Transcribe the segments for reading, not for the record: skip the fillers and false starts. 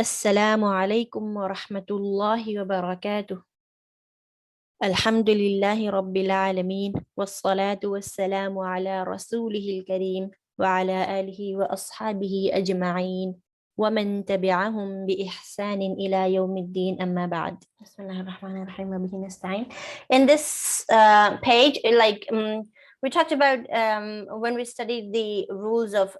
السلام عليكم ورحمة الله وبركاته. الحمد لله رب العالمين والصلاة والسلام على رسوله الكريم وعلى آله وأصحابه أجمعين ومن تبعهم بإحسان إلى يوم الدين أما بعد. بسم الله الرحمن الرحيم وبه نستعين. In this page, we talked about when we studied the rules of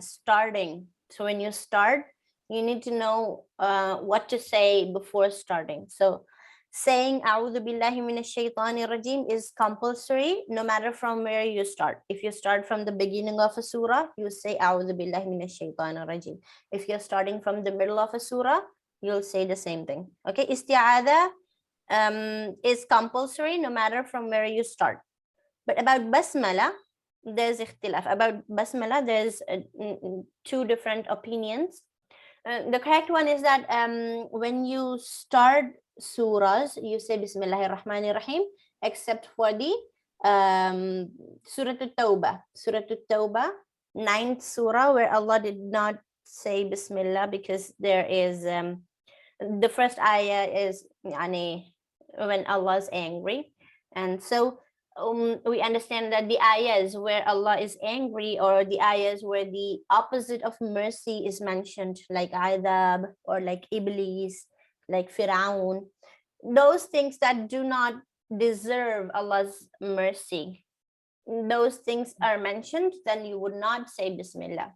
starting. So when you start, you need to know what to say before starting. So saying A'udhu Billahi Minash Shaitanir Rajim is compulsory no matter from where you start. If you start from the beginning of a surah, you say A'udhu Billahi Minash Shaitanir Rajim. If you're starting from the middle of a surah, you'll say the same thing. Okay, Isti'adha is compulsory no matter from where you start. But about Basmala, there's ikhtilaf. About Basmala, there's two different opinions. The correct one is that when you start surahs, you say Bismillahir Rahmanir Rahim, except for the Surah At-Tawbah. Surah At-Tawbah, 9th surah, where Allah did not say Bismillah because there is the first ayah is when Allah is angry, and so we understand that the ayahs where Allah is angry, or the ayahs where the opposite of mercy is mentioned, like Idab or like Iblis, like Fir'aun, those things that do not deserve Allah's mercy, those things are mentioned, then you would not say Bismillah,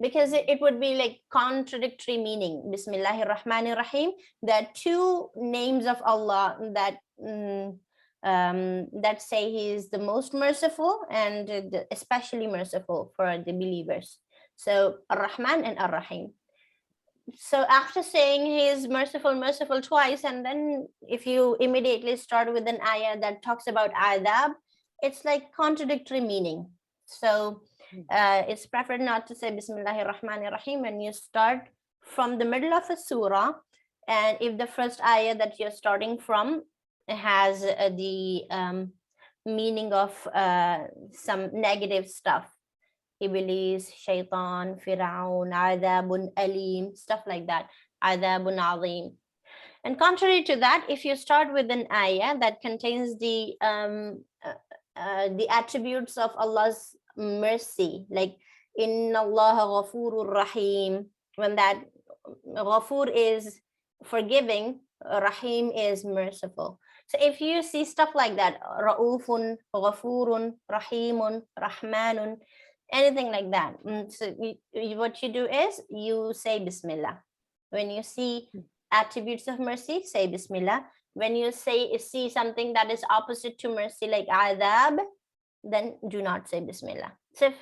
because it would be like contradictory meaning. Bismillahir Rahmanir Rahim, there are two names of Allah that that say he is the most merciful and especially merciful for the believers. So Ar-Rahman and Ar-Rahim. So after saying he is merciful twice, and then if you immediately start with an ayah that talks about adab, it's like contradictory meaning. So it's preferred not to say Bismillahir Rahmanir Rahim when you start from the middle of a surah, and if the first ayah that you're starting from has the meaning of some negative stuff, Iblis, Shaitan, Fir'aun, Adabun Alim, stuff like that, Adabun Azim. And contrary to that, if you start with an ayah that contains the attributes of Allah's mercy, like Inna Allah Ghafurur Rahim, when that Ghafur is forgiving, Rahim is merciful. So if you see stuff like that, Ra'ufun, Ghafurun, Rahimun, Rahmanun, anything like that, so what you do is you say Bismillah. When you see attributes of mercy, say Bismillah. When you see something that is opposite to mercy, like Adab, then do not say Bismillah. So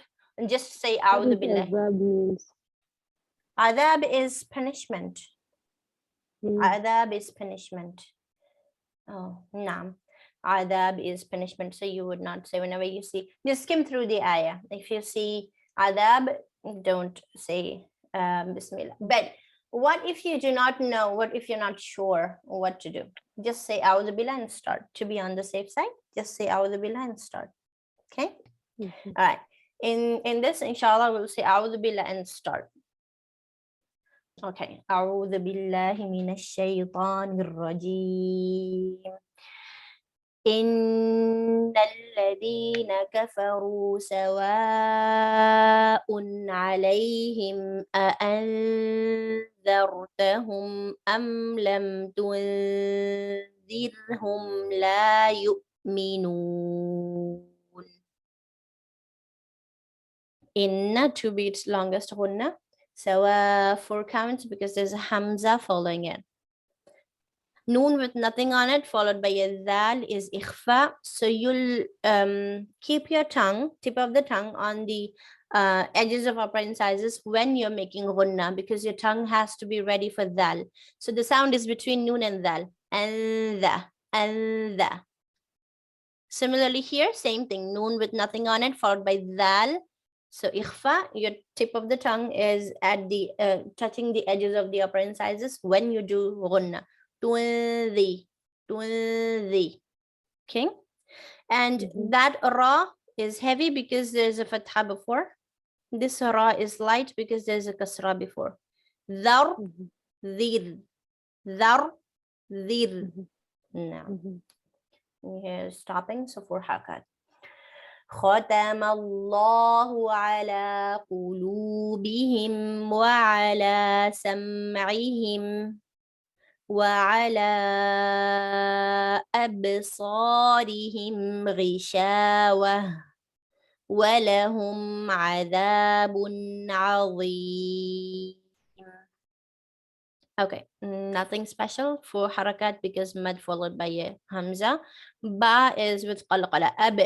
just say A'udhu Billah. Adab is punishment. Adab is punishment. Oh, naam. Adab is punishment. So you would not say, whenever you see, just skim through the ayah. If you see adab, don't say Bismillah. But what if you do not know? What if you're not sure what to do? Just say A'udhu Billah and start. To be on the safe side, just say A'udhu Billah and start. Okay? All right. In this, inshallah, we'll say A'udhu Billah and start. Okay. A'udhu Billahi Minash Shaitanir Rajim. إن الذين كفروا سواء عليهم أأنذرتهم أم لم تنذرهم لا يؤمنون. إن to be its longest غنة. سواء 4 counts because there's a hamza following it. Noon with nothing on it, followed by a dal, is ikhfa. So you'll keep your tongue, tip of the tongue, on the edges of upper incisors when you're making ghunna, because your tongue has to be ready for dal. So the sound is between noon and dal. And the. Similarly here, same thing. Noon with nothing on it, followed by dal. So ikhfa, your tip of the tongue is at the touching the edges of the upper incisors when you do ghunna. Okay, and that ra is heavy because there's a fatha before. This ra is light because there's a kasra before. ذر ذر ذر ذر. نعم. Here stopping, so 4 حركات. ختم الله على قلوبهم وعلى سمعهم وعلى أبصارهم غشاوة ولهم عذاب عظيم. Okay, nothing special for harakat because mad followed by a hamza. Ba is with qalqala. Ab.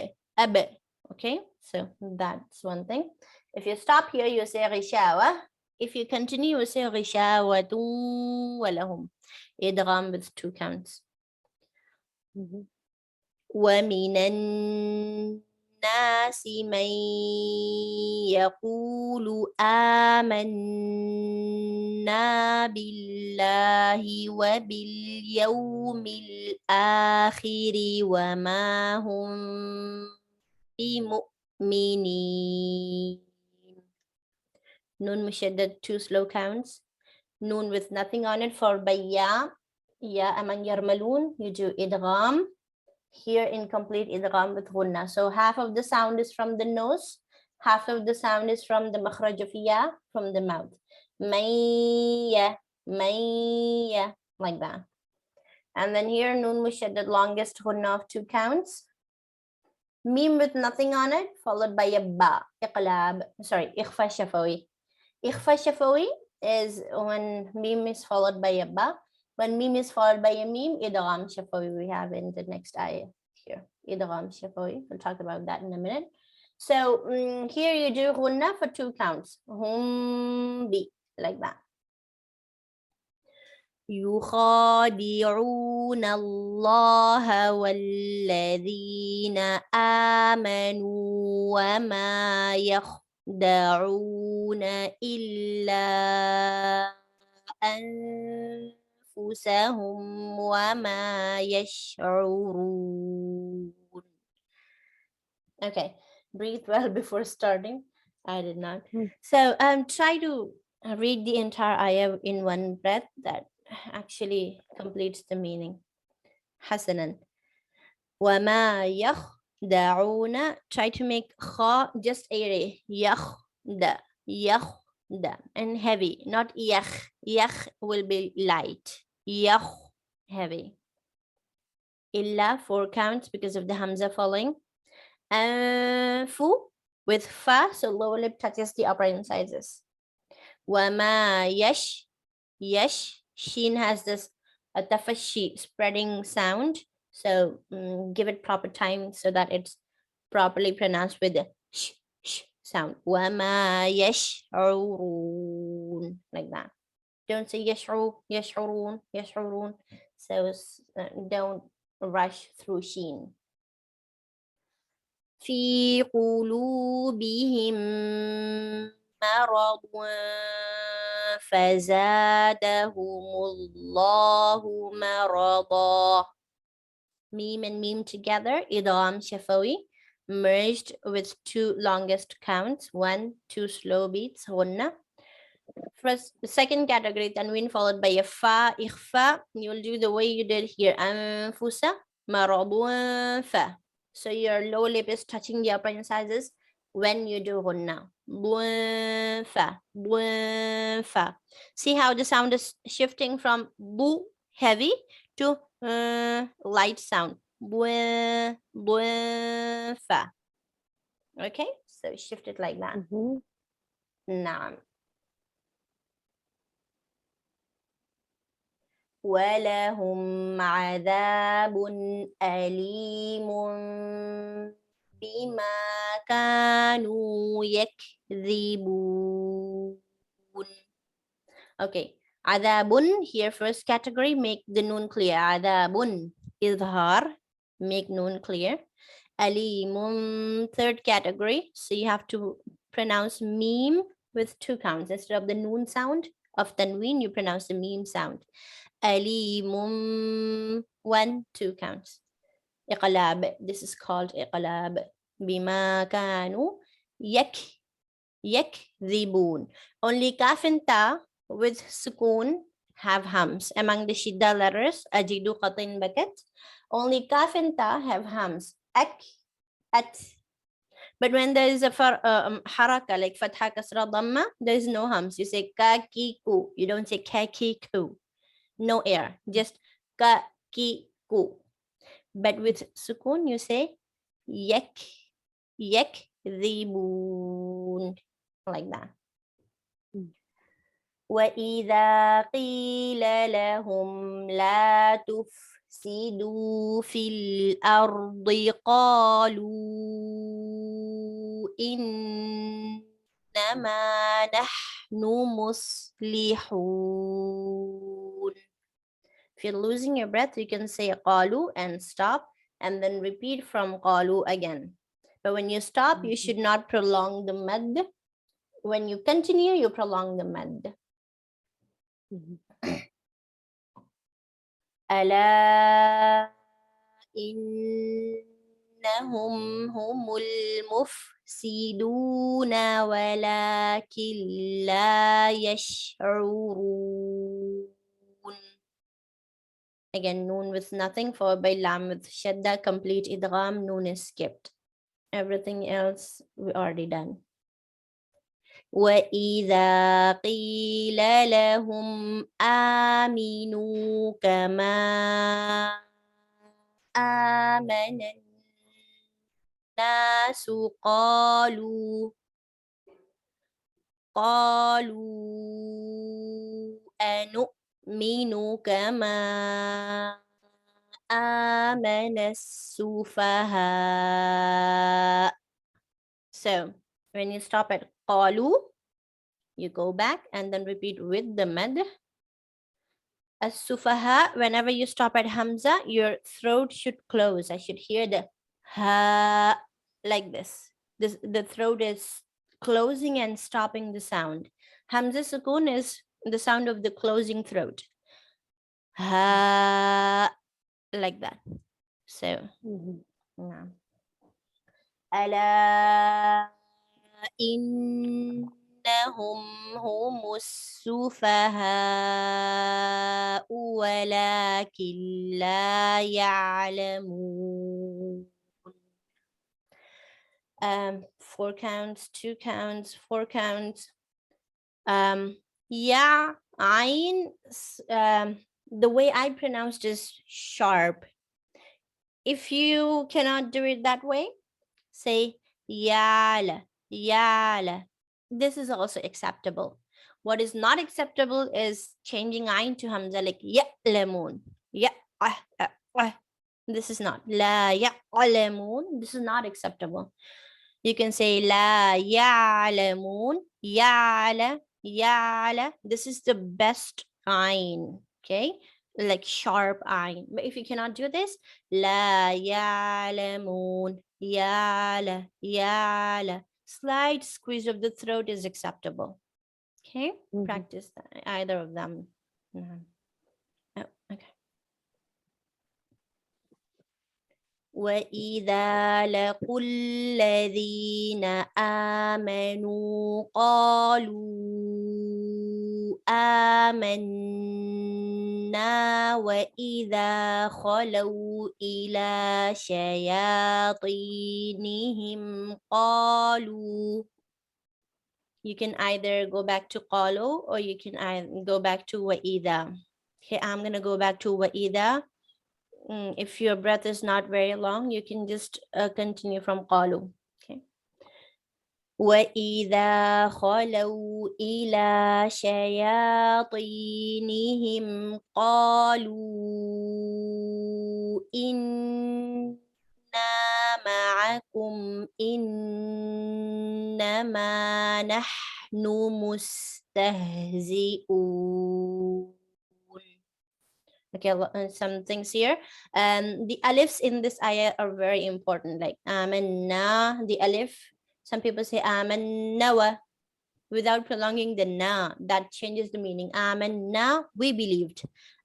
Okay, so that's one thing. If you stop here, you say ghishawa. If you continue, you say ghishawatu walahum. Idgham with 2 counts. ومن الناس من يقول آمنا بالله وباليوم الآخر وما هم بمؤمنين. Nun mushaddad 2 slow counts. Nun with nothing on it for bayya. Ya among yarmalun, you do idgham. Here incomplete idgham with ghunna. So half of the sound is from the nose, half of the sound is from the makhraj of ya, from the mouth. Mayya, mayya, like that. And then here nun mushaddad longest ghunna of 2 counts. Mim with nothing on it, followed by a ba, iqlab, sorry, ikhfa shafawi. Ikhfa shafawi is when mim is followed by a ba. When mim is followed by a mim, idgham shafawi we have in the next ayah here. Idgham shafawi, we'll talk about that in a minute. So here you do ghunna for 2 counts. Hum bi, like that. يخادعون الله والذين آمنوا وما يخدعون إلا أنفسهم وما يشعرون. Okay, breathe well before starting. I did not. So try to read the entire ayah in one breath. That actually completes the meaning. Hasanan. وما يخدعون. Try to make kha just a yakhda, yakhda, and heavy, not yakh. Yakh will be light. Yakh, heavy. Illa 4 counts because of the hamza falling. Fu with fa, so lower lip touches the upper incisors. Wama yash, sheen has this tafashi spreading sound, so give it proper time so that it's properly pronounced with the sh sound. Wama yash'urun, like that. Don't say yash'urun. So don't rush through sheen. في قلوبهم مرض فزادهم الله مرضا. Meme and meme together, idgham shafawi, merged with 2 longest counts, 1, 2 slow beats, ghunna. First, second category, tanween followed by a fa, ikhfa. You'll do the way you did here, anfusa, maradun, fa. So your lower lip is touching the upper incisors when you do ghunna. Fa. See how the sound is shifting from bu, heavy, to light sound. Fa. Okay, so shift it like that. Naam. ولهم عذاب أليم بما كانوا يكذبون. Okay, عذاب here first category, make the noon clear. عذاب إظهار, make noon clear. أليم third category, so you have to pronounce meme with 2 counts. Instead of the noon sound of tanween, you pronounce the meme sound. Alimum, 1, 2 counts. Iqlab, this is called iqlab. Bima kanu yakdhibun. Only kaf and ta with sukun have hums. Among the shidda letters, ajidu, qatin, bakat, only kaf and ta have hums. Ak, at. But when there is a haraka like fatha, kasra, dhamma, there is no hums. You say ka, ki, ku. You don't say ka, ki, ku. No air, just ka, ki, ku. But with sukun, you say yak, yak, dhibun, like that. وَإِذَا قِيلَ لَهُمْ لَا تُفْسِدُوا فِي الْأَرْضِ قَالُوا إِنَّمَا نَحْنُ مُصْلِحُونَ. If you're losing your breath, you can say قَالُوا and stop, and then repeat from قَالُوا again. But when you stop, you should not prolong the mad. When you continue, you prolong the mad. ألا إنهم هم المفسدون ولكن لا يشعرون. Again, noon with nothing, followed by lam with shadda, complete idgham, noon is skipped. Everything else we already done. وَإِذَا قِيلَ لَهُمْ آمِنُوا كَمَا آمَنَ النَّاسُ قالوا أنؤمن كما آمن السفهاء. So when you stop at qalu, you go back and then repeat with the mad. As-sufaha, whenever you stop at hamza, your throat should close. I should hear the ha like this. The throat is closing and stopping the sound. Hamza sukun is the sound of the closing throat. Ha, like that. So, yeah. Ala إنهم هم السفهاء ولكن لا يعلمون. 4 counts, 2 counts, 4 counts. Yeah, ayn, the way I pronounced is sharp. If you cannot do it that way, say yala, yala. This is also acceptable. What is not acceptable is changing ayn to hamza like ya'lamun. This is not. La ya'lamun. This is not acceptable. You can say la ya'lamun, ya'la, ya'la. This is the best ayn, okay? Like sharp ayn. But if you cannot do this, la ya'lamun, ya'la, ya'la. Slight squeeze of the throat is acceptable. Okay? Practice either of them. Oh, okay. وَإِذَا لَقُوا الَّذِينَ آمَنُوا قَالُوا آمَنَّا وَإِذَا خَلَوْا إِلَى شَيَاطِينِهِمْ قَالُوا. You can either go back to قَالُوا or you can go back to وَإِذَا. Okay, I'm going to go back to وَإِذَا. If your breath is not very long, you can just continue from qalu. Okay. وَإِذَا خَلَوْا إِلَى شَيَاطِينِهِمْ قَالُوا إِنَّا مَعَكُمْ إِنَّمَا نَحْنُ مُسْتَهْزِئُونَ. Okay, some things here. The alifs in this ayah are very important. Like amanna, the alif. Some people say amanna without prolonging the na. That changes the meaning. Amanna, we believed.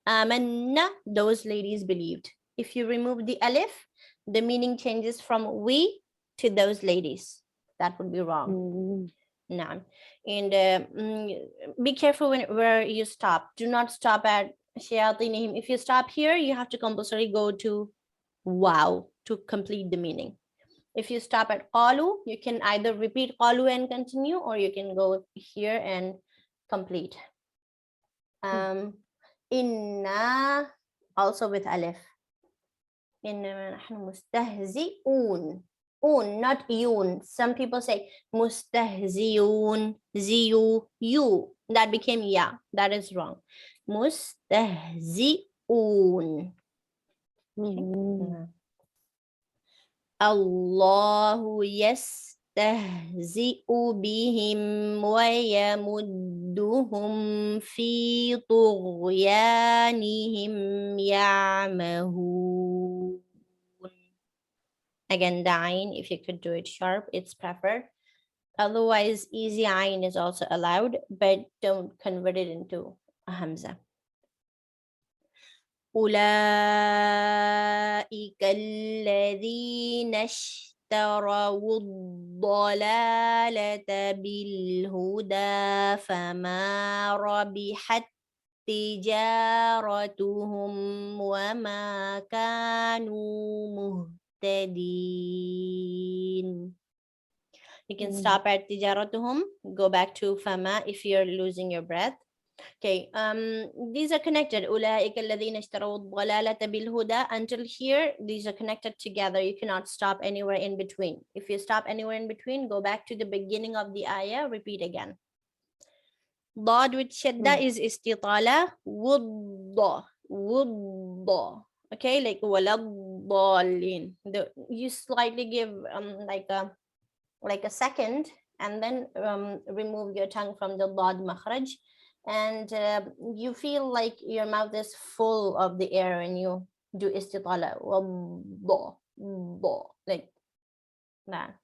Amanna, those ladies believed. If you remove the alif, the meaning changes from we to those ladies. That would be wrong. نعم. And be careful where you stop. Do not stop at shayatinihim. If you stop here, you have to compulsory go to wow to complete the meaning. If you stop at qalu, you can either repeat qalu and continue, or you can go here and complete. Inna, also with alif. Inna nahnu mustahzi'un. Un, not yun. Some people say mustahzi'un, ziyu, you. That became ya. That is wrong. Mustahzi'un. Allahu yastahzi'u bihim wa yamudduhum fi tughyanihim ya'mahun. Again, the ayn, if you could do it sharp, it's preferred. Otherwise, easy ayn is also allowed, but don't convert it into a hamza. أولئك الذين اشتروا الضلالة بالهدى فما ربحت تجارتهم وما كانوا مهتدين. You can stop at تجارتهم, go back to فما if you're losing your breath. Okay, these are connected. أولئك الذين اشتروا الضلالة بالهدى. Until here, these are connected together. You cannot stop anywhere in between. If you stop anywhere in between, go back to the beginning of the ayah, repeat again. ضاد with shadda is istitala. وض. وض. Okay, like وَلَضَّالِّينَ. You slightly give like a second, and then remove your tongue from the ضاد makhraj. And you feel like your mouth is full of the air when you do istitala, like that.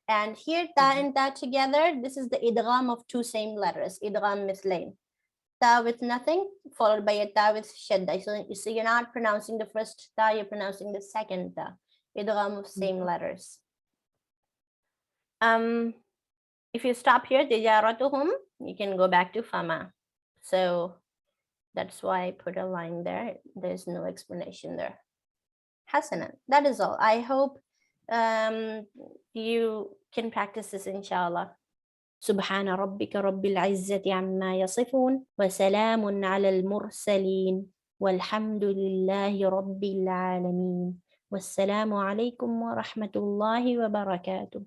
And here ta and ta together, this is the idgham of two same letters, idgham mithlain. Ta with nothing followed by a ta with shadda. So you're not pronouncing the first ta, you're pronouncing the second ta, idgham of same letters. If you stop here, tijaratuhum, you can go back to fama. So that's why I put a line there. There's no explanation there. Hasanan, that is all. I hope you can practice this, inshallah. سبحان ربك رب العزة عما يصفون وسلام على المرسلين والحمد لله رب العالمين والسلام عليكم ورحمة الله وبركاته.